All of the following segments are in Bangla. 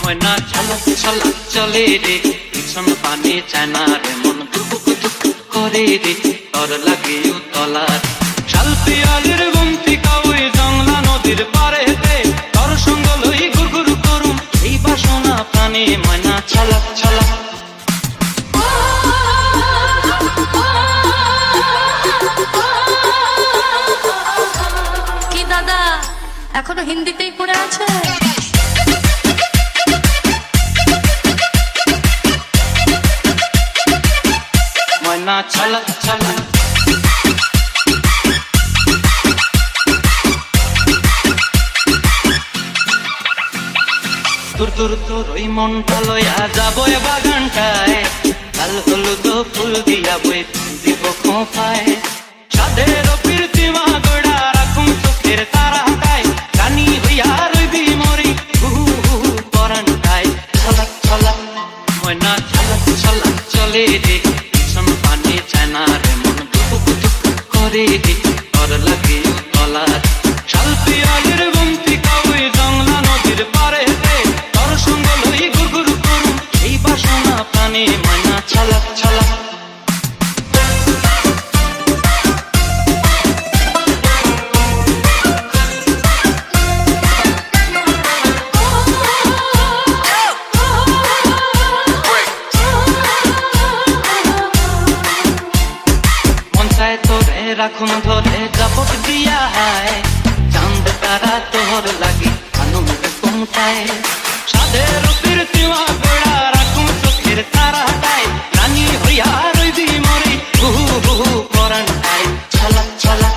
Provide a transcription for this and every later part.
ময়না ছলক ছলক চলে রে, পিছন পানে চায় না রে, মন দুপুক দুপুক করে রে, তর লাগে তলার শাল পিয়ালের গুমতি কাউই জংলা নদীর পারেতে, তর সঙ্গ লই গুরগুর করুম এই বাসনা প্রাণে। ময়না ছলক ছলক কি দাদা এখনো হিন্দিতেই পড়ে আছে? ময়না ছলক ছলক তোর তোর তোর ওই মনটা লইয়া যাবো এ বাগানটায়, লাল হলুদ ফুল দিয়া বই দিব খোঁপায়, সাধের প্রীতিমা গোড়া রাখুম চোখের তারাটায়, রানী হইয়া রইবি মরি হু পরানটায়। ছলক ছলক ময়না ছলক ছলক চলে রে, পিছন পানে চায় না রে, মন দুপুক দুপুক করে রে, তর লাগে তলার শাল পিয়ালের গুমতি কাউই জংলা নদীর পারেতে, তর সঙ্গ লই গুরগুর করুম এই বাসনা প্রাণে। ময়না ছলক ছলক তোরে রাখুন ধরে জাপট দিয়া হায়, চাঁদ তারা তোর লাগি আনন্দ কোনটায়, সাধের প্রীতিমা গোড়া রাখুন চোখের তারাটায়, রানী হইয়া রইবি মরি হু পরানটায়। ছলক ছলক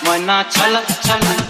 ময়না ছলক ছলক